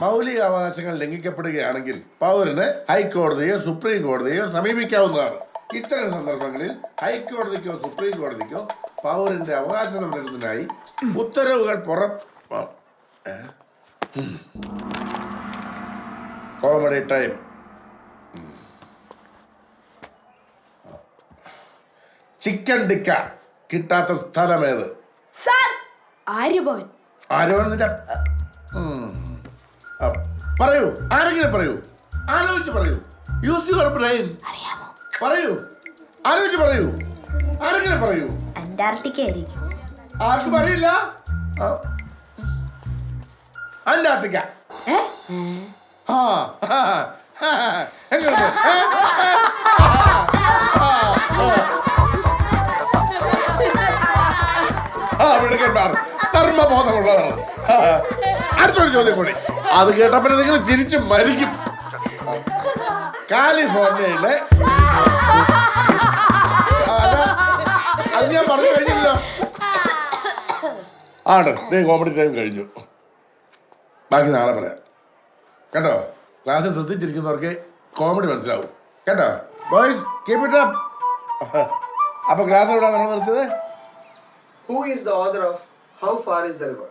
മൗലിക അവകാശങ്ങൾ ലംഘിക്കപ്പെടുകയാണെങ്കിൽ പൗരന് ഹൈക്കോടതിയോ സുപ്രീം കോടതിയോ സമീപിക്കാവുന്നതാണ്. ഇത്തരം സന്ദർഭങ്ങളിൽ ഹൈക്കോടതിക്കോ സുപ്രീം കോടതിക്കോ പൗരന്റെ അവകാശ സംരക്ഷണത്തിനായി ഉത്തരവുകൾ കോമഡി ടൈം. ചിക്കൻ ടിക്ക കിട്ടാത്ത സ്ഥലമേത്? ആര്യഭവൻ. പറയൂ, ആരെങ്കിലും പറയൂ, ആലോചിച്ച് പറയൂ. Use your brain. പറയൂ, ആലോചിച്ച് പറയൂ, ആരെങ്കിലും പറയൂ. അന്റാർട്ടിക്ക ആയിരിക്കും. ആർക്കും അറിയില്ല. അന്റാർട്ടിക്ക. എങ്ങനെയുണ്ട്? ധർമ്മബോധമുള്ളതാണ്. അടുത്തൊരു ചോദ്യം കൂടി. അത് കേട്ടപ്പോൾ നിങ്ങൾ ചിരിച്ച് മരിക്കും. കാലിഫോർണിയയിലെ അത് ഞാൻ പറഞ്ഞു കഴിഞ്ഞില്ല. ആണ്, നീ കോമഡി ടൈം കഴിഞ്ഞു. ബാക്കി നാളെ പറയാം കേട്ടോ. ക്ലാസ്സിൽ ശ്രദ്ധിച്ചിരിക്കുന്നവർക്ക് കോമഡി മനസ്സിലാവും കേട്ടോ. Boys keep it up. അപ്പൊ ക്ലാസ് എവിടെ നിർത്തിയത്? Who is the author of How Far is the River?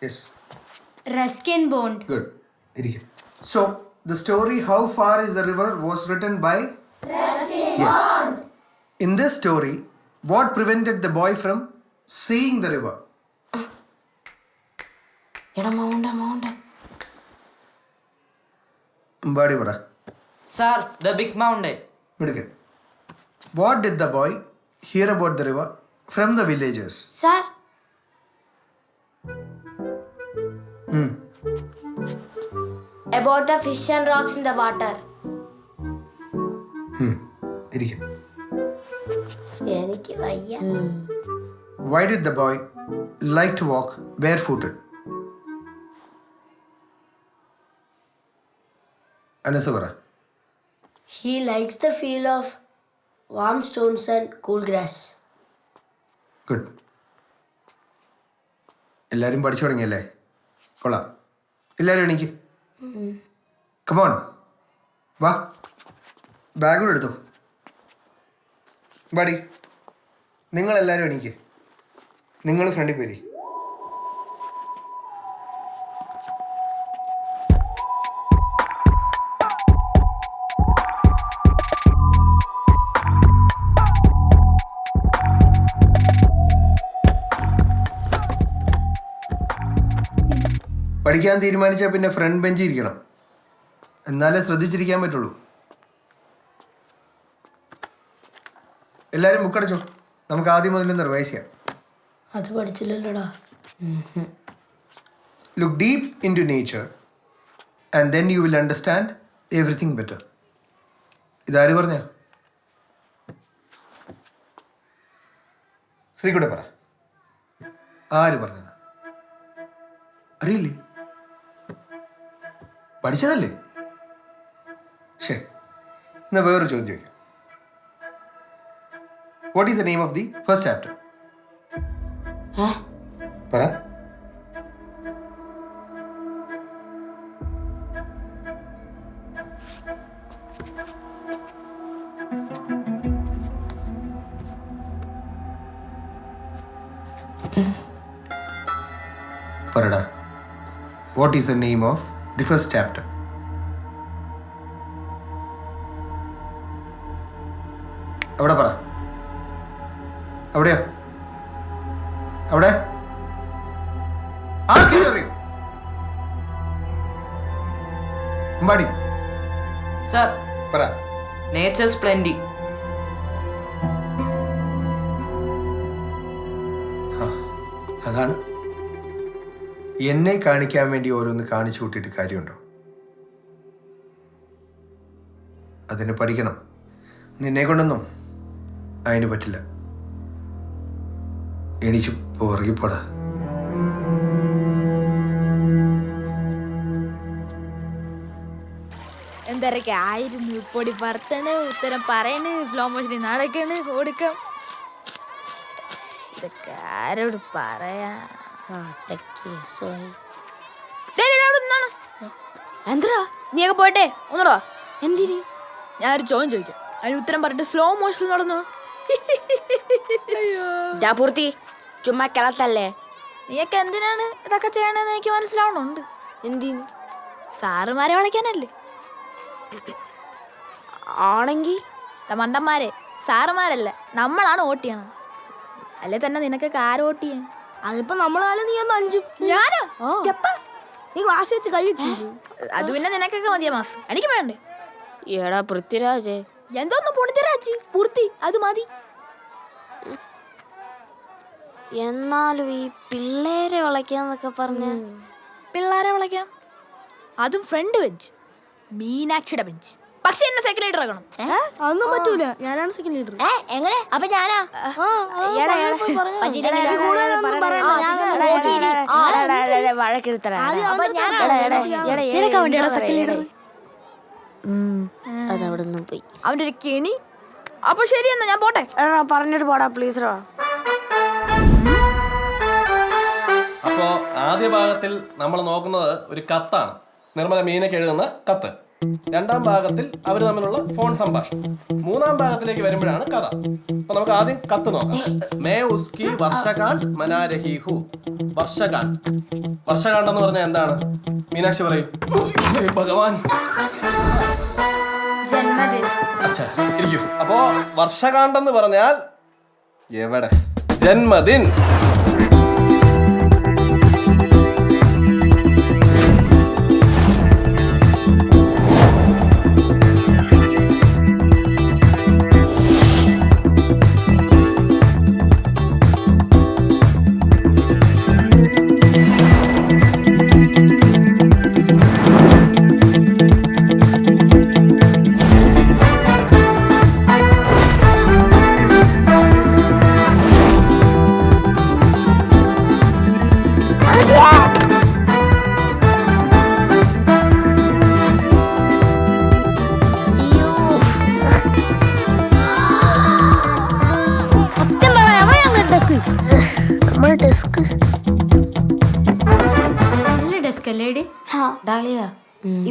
Yes. Ruskin bond. Good. So, the story How Far is the River was written by Ruskin Bond. In this story, what prevented the boy from seeing the river? Mbadi bara. Sir, the big mountain. Very good. What did the boy hear about the river from the villagers? Sir, about the fish and rocks in the water. എനിക്ക് വയ്യ. Why did the boy like to walk barefooted? Anasavara. He likes the feel of warm stones and cool grass. Good. എല്ലാവരും പഠിച്ചു തുടങ്ങിയല്ലേ? കൊള്ളാം. എല്ലാവരും എണീക്ക്. Come on, വാ, bag കൂടെ എടുത്തു. ബാടി, നിങ്ങളെല്ലാവരും എണീക്ക്. നിങ്ങൾ ഫ്രണ്ടിൽ പോരി. പഠിക്കാൻ തീരുമാനിച്ചാൽ പിന്നെ ഫ്രണ്ട് ബെഞ്ചിൽ ഇരിക്കണം, എന്നാലേ ശ്രദ്ധിച്ചിരിക്കാൻ പറ്റുള്ളൂ. എല്ലാവരും ബുക്കടച്ചോ, നമുക്ക് ആദ്യം മുതൽ റിവൈസ് ചെയ്യാം. അത് പഠിച്ചില്ലല്ലോടാ. Look deep into nature and then you will understand everything better. ഇതാര് പറഞ്ഞ? ശ്രീകുടെ പറ, ആര് പറഞ്ഞത്? അറിയില്ലേ? പഠിച്ചതല്ലേ? ശരി, എന്നാ വേറൊരു ചോദ്യം ചോദിക്കാം. What is the name of the first chapter? പറ. പറടാ. What is the name of the first chapter? അവിടെ പറ. അവിടെയോ? അവിടെ ആർക്കെങ്കിലും അറിയോ? അമ്പാടി Sir, പറ. nature's plenty. അതാണ്. എന്നെ കാണിക്കാൻ വേണ്ടി ഓരോന്ന് കാണിച്ചു കൂട്ടിയിട്ട് കാര്യമുണ്ടോ? അതിന് പഠിക്കണം. നിന്നെ കൊണ്ടൊന്നും അതിന് പറ്റില്ല. എണീച്ച് പുറകിപ്പോടാ. എന്തൊക്കെ ആയിരുന്നു പൊടി പറത്തണ്, ഉത്തരം പറയണ്, സ്ലോ മോഷനിൽ നടക്കണ്, ഓടിക്കാം. ഇതൊക്കെ ആരോട് പറയാ? കേസുമായി. എന്താ നീയൊക്കെ പോയിട്ടെ ഒന്നോടാ. എന്തിന്? ഞാനൊരു ചോദ്യം ചോദിക്കാം, അതിന് ഉത്തരം പറഞ്ഞിട്ട് സ്ലോ മോഷനിൽ നടന്നു. പൂർത്തി ചുമ്മാ കിളത്തല്ലേ. നീയൊക്കെ എന്തിനാണ് ഇതൊക്കെ ചെയ്യണമെന്ന് എനിക്ക് മനസ്സിലാവണുണ്ട്. എന്തിന്? സാറുമാരെ വിളിക്കാനല്ലേ? ആണെങ്കി മണ്ടന്മാരെ സാറുമാരല്ല, നമ്മളാണ് വോട്ട് ചെയ്യണം. അല്ലേ തന്നെ നിനക്കൊക്കെ ആര് വോട്ട് ചെയ്യാൻ? അതിപ്പോ നമ്മളാലും നീ ഒന്ന് അഞ്ചും. ഞാനോ? എപ്പ? നീ ക്ലാസ് വെച്ച് കൈ വെച്ചു. അത് പിന്നെ നിനക്കൊക്കെ മതിയാ മാസ്, എനിക്ക് വേണ്ടേ? എടാ പൃഥ്വിരാജ്, എന്തോന്ന് പുണിത്തരാച്ചി പൂർത്തി, അത് മതി. എന്നാലും ഈ പിള്ളേരെ വിളക്കാന്നൊക്കെ പറഞ്ഞ പിള്ളേരെ വിളിക്കാം, അതും ഫ്രണ്ട് ബെഞ്ച്, മീനാക്ഷിയുടെ ബെഞ്ച്. പക്ഷെ എന്നെ സെക്കൻഡ് ലീഡർ ആക്കണം. അതൊന്നും പറ്റൂല, ഞാനാണ് സെക്കൻഡ് ലീഡർ. എങ്ങനെ? അപ്പൊ ഞാനാ? അതവിടെ നിന്ന് പോയി അവന്റെ ഒരു കെണി. അപ്പൊ ശരി എന്നാ ഞാൻ പോട്ടെ. പറഞ്ഞിട്ട് പോടാ പ്ലീസ്. അപ്പോൾ ആദ്യ ഭാഗത്തിൽ നമ്മൾ നോക്കുന്നത് ഒരു കത്താണ്, നിർമ്മല മീനയ്ക്ക് എഴുതുന്ന കത്ത്. രണ്ടാം ഭാഗത്തിൽ അവർ തമ്മിലുള്ള ഫോൺ സംഭാഷണം. മൂന്നാം ഭാഗത്തിലേക്ക് വരുമ്പോഴാണ് കഥ. അപ്പൊ നമുക്ക് ആദ്യം കത്ത് നോക്കാം. May ഉസ്കി വർഷകാണ്ട് മനാരഹി who. വർഷകാണ്ട്, വർഷകാണ്ട് എന്ന് പറഞ്ഞാൽ എന്താണ്? മീനാക്ഷി പറയും. ഭഗവാൻ. അച്ഛാ ഇരിക്കൂ. അപ്പോ വർഷകാണ്ടെന്ന് പറഞ്ഞാൽ എവിടെ? ജന്മദിൻ.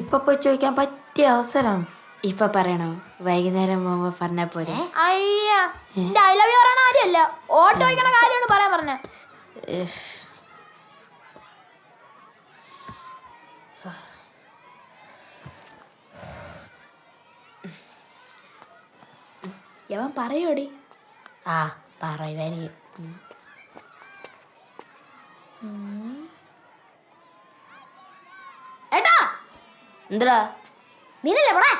ഇപ്പൊ പോയി ചോദിക്കാൻ പറ്റിയ അവസരമാണ്. ഇപ്പൊ പറയണോ? വൈകുന്നേരം പോകുമ്പോ പറഞ്ഞ പോലെ. അയ്യാ, ഐ ലവ് യു പറയണ കാര്യമല്ല, ഓട്ടോ വയ്ക്കണ കാര്യമാണ് പറയാൻ പറഞ്ഞ. യവൻ പറയോടി. പറയുമായിരിക്കും. ഏട്ടാ എന്താ നീനല്ലേ പോടാ.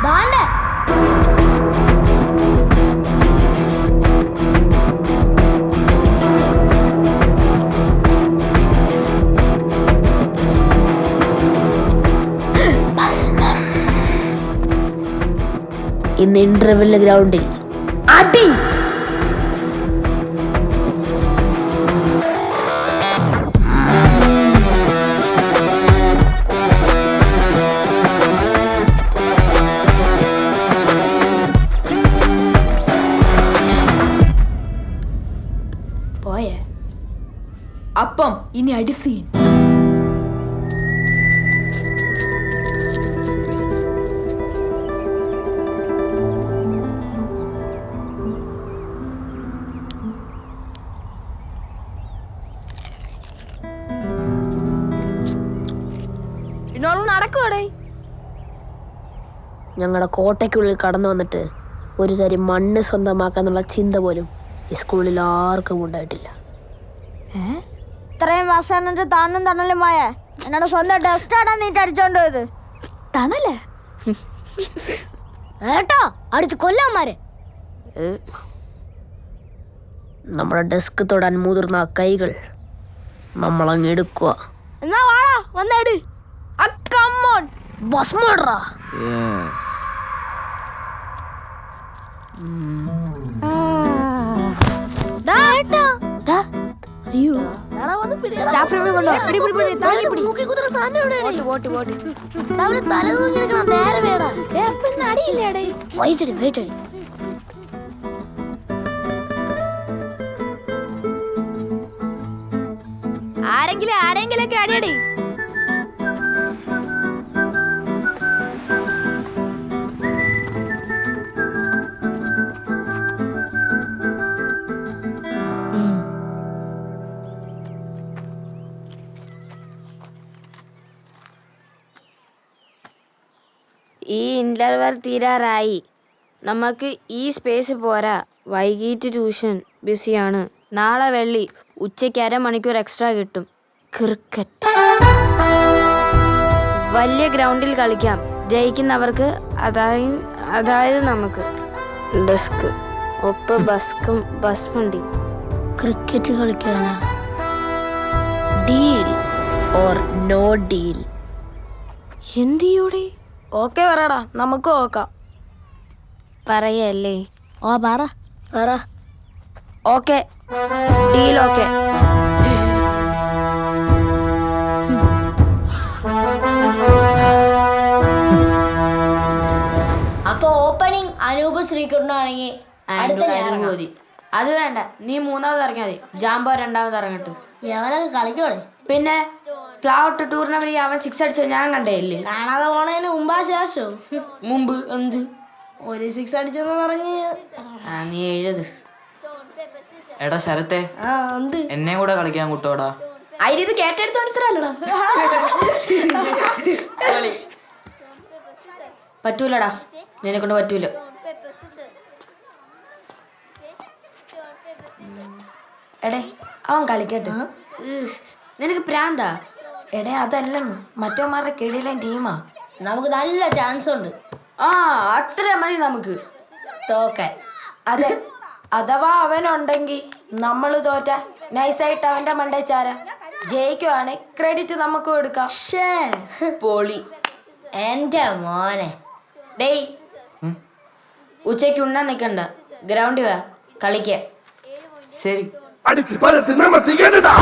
ദാണ്ടെ ഇന്ന് ഇന്റർവെൽ ഗ്രൗണ്ടിൽ അടി. പോയേ. അപ്പം ഇനി അടി സീൻ. നടക്കൂടെ? ഞങ്ങളുടെ കോട്ടയ്ക്കുള്ളിൽ കടന്നു വന്നിട്ട് ഒരു തരി മണ്ണ് സ്വന്തമാക്കാന്നുള്ള ചിന്ത പോലും ഈ സ്കൂളിൽ ആർക്കും ഉണ്ടായിട്ടില്ല. ഇത്രയും വർഷം എന്നിട്ട് താനും തണലുമായ എന്നോട് സ്വന്തം ഡസ്റ്റാണ് നീട്ട് അടിച്ചോണ്ട് പോയത്. തണല്ലേ ഏട്ടോ അടിച്ചു കൊല്ലാമാരെ. നമ്മുടെ ഡെസ്ക് തൊടാൻ മുതിർന്ന കൈകൾ നമ്മളങ്ങ് എടുക്കുക. എന്നാ വാടാ വന്നേട്. അയ്യോ സ്റ്റാഫ് റൂമിൽ കൊണ്ടോ പിടി പിടി പിടി താഴെ പിടി വോട്ട് അവര് തല തൂങ്ങിയെടുക്കണം നേരെ വേടാ അടിയില്ലേടേ വൈറ്റടി ആരെങ്കിലൊക്കെ അടിയടി ഈ ഇന്റർവെൽ തീരാറായി. നമുക്ക് ഈ സ്പേസ് പോരാ. വൈകിട്ട് ട്യൂഷൻ ബിസിയാണ്. നാളെ വെള്ളി ഉച്ചയ്ക്ക് 1/2 മണിക്കൂർ എക്സ്ട്രാ കിട്ടും. ക്രിക്കറ്റ് വലിയ ഗ്രൗണ്ടിൽ കളിക്കാം. ജയിക്കുന്നവർക്ക് അതായത് നമുക്ക് ഡെസ്ക് ഒപ്പ് ബസ് വണ്ടി. ക്രിക്കറ്റ് കളിക്കാനാ? Deal or no deal? എന്തിയൂടെ ഓക്കെ പറയടാ, നമുക്ക് നോക്കാം. പറയല്ലേ? ഓ പറ ഓക്കെ, ഡീൽ. ഓക്കെ. അപ്പൊ ഓപ്പണിംഗ് അനൂപ് ശ്രീകുറിനാണെങ്കിൽ അടുത്ത മതി. അത് വേണ്ട, നീ 3ാമത് ഇറങ്ങിയാൽ മതി. ജാമ്പോ 2ാമത് ഇറങ്ങട്ടെ. ഞങ്ങളൊക്കെ കളിക്കോളെ. പിന്നെ പ്ലാവട്ട് ടൂർണമെന്റ് അവൻ 6 അടിച്ചോ ഞാൻ കണ്ടേയില്ലേ? കാണാതെ പോണതിന് മുമ്പാ ശേഷോ? മുമ്പ് എന്ത് ഒരു 6 അടിച്ചെന്ന് പറഞ്ഞ് നീ എഴുത്. എടാ ശരത്തെ, എന്നെ കൂടെ കളിക്കാൻ കൂട്ടോടാ. അതിന് കേട്ടെടുത്ത് മനസ്സിലല്ലടാ. പറ്റൂലടാ, നിന്നെ കൊണ്ട് പറ്റൂല. എടേ അവൻ കളിക്കട്ടെ. നിനക്ക് പ്രാന്താ? എടേ അതല്ലെന്ന്, മറ്റവന്മാരുടെ കിടിലൻ ടീമാ. നമുക്ക് നല്ല ചാൻസ് ഉണ്ട്. അത്ര മതി നമുക്ക് തോക്കാൻ. അതെ, അഥവാ അവനുണ്ടെങ്കിൽ നമ്മൾ തോറ്റ നൈസായിട്ട് അവന്റെ മണ്ടേച്ചാര ജയിക്കുവാണ്. ക്രെഡിറ്റ് നമുക്കും എടുക്കാം. പൊളി. എന്റെ മോനെ. ഡേയ്, ഉച്ചയ്ക്ക് ഉണ്ണാൻ നിൽക്കണ്ട, ഗ്രൗണ്ടിൽ വാ കളിക്കാം. ശരി. അടിച്ച് പരത്തി നമ്മത്തിടാ.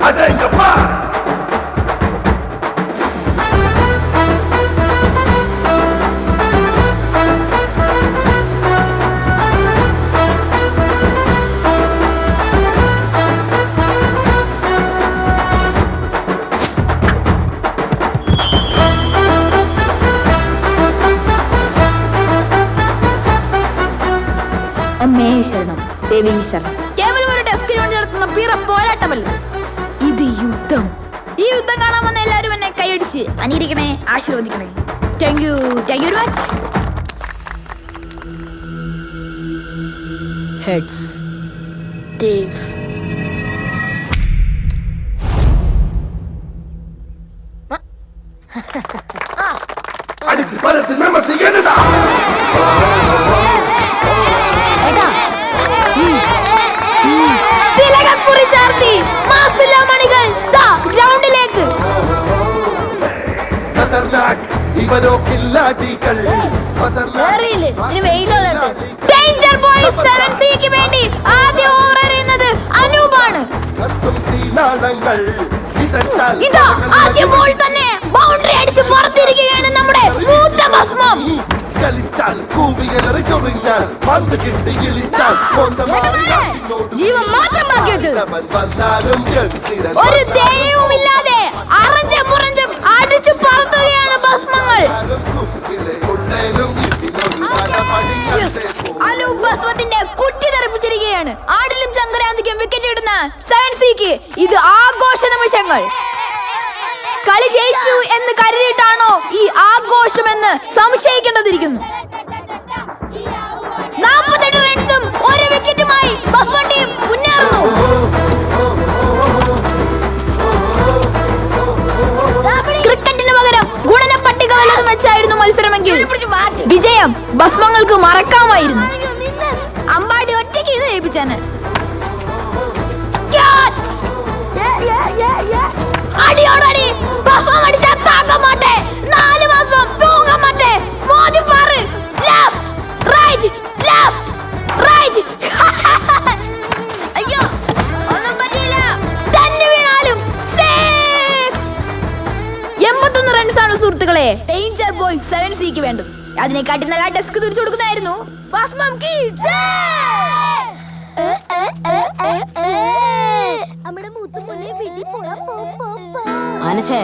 അതെങ്കപ്പാ കേവലം ഒരു ഡെസ്കിന് വേണ്ടി നടത്തുന്ന പീറ പോരാട്ടമല്ല ഇത്, യുദ്ധം. ഈ യുദ്ധം കാണാൻ വന്ന എല്ലാവരും എന്നെ കൈയടിച്ച് അനുകരിക്കണേ, ആശീർവദിക്കണേ. Thank you very much. Heads tails. അടിച്ച് പരത്തി നമ്മത്തിടാ. തിലകക്കുറി ചാർത്തി മാസില മണികൾ ഗ്രൗണ്ടിലേക്ക്. ഇവരോ കില്ലാടികൾ. ഡേഞ്ചർ ബോയ്സ് 7Cക്ക് വേണ്ടി ആദ്യ ഓവർ എറിയുന്നത് അനൂപാണ്. ഇതാ ആദ്യ ബോൾ തന്നെ ബൗണ്ടറി അടിച്ച് പുറത്തിരിക്കുകയാണ് നമ്മുടെ മൂത്ത ഭസ്മം. കളിച്ചാൽ കൂവിയലറി ചൊറിഞ്ഞാൽ പന്ത് കിട്ടി കിളിച്ചാൽ ജീവൻ മാത്രം ബാക്കി വെച്ചത്. വന്നാലും ഒരു ദയവുമില്ലാതെ അറഞ്ചും പുറഞ്ചും അടിച്ചു പറത്തുകയാണ് ഭസ്മങ്ങൾ. അനൂപ് ഭസ്മത്തിന്റെ കുറ്റി തെറിപ്പിച്ചിരിക്കുകയാണ്. ആടിലും സംക്രാന്തിക്കും വിക്കറ്റ് ഇടുന്ന 7Cക്ക് ഇത് ആഘോഷ നിമിഷങ്ങൾ. കളി ജയിച്ചു എന്ന് കരുതിയിട്ടാണോ ഈ ആഘോഷമെന്ന് സംശയിക്കേണ്ടതിരിക്കുന്നു. 48 റൺസും 1 വിക്കറ്റുമായി ഭസ്മ ടീം മുന്നേറുന്നു. ക്രിക്കറ്റിന് പകരം ഗുണന പട്ടിക വല്ലതും വെച്ചായിരുന്നു മത്സരമെങ്കിൽ വിജയം ഭസ്മങ്ങൾക്ക് മറക്കാമായിരുന്നു. അമ്പാടി ഒറ്റയ്ക്ക് ഇത് ജയിപ്പിച്ചാണ്. അടിയോടടി ഭസ്മം അടിച്ചാൽ താങ്ക മാട്ടേ. 4 മാസം തൂങ്ങ മാട്ടേ. മോദി പാറ്. Left right left right. അയ്യോ ഒന്നും പറ്റി അതിനെക്കാട്ടി നല്ല ഡെസ്ക് തിരിച്ചു കൊടുക്കുന്നതായിരുന്നു. Boss mom kids. നമ്മുടെ മൂത്തുമോനെ വീട്ടിൽ പോകാം. മനസ്സേ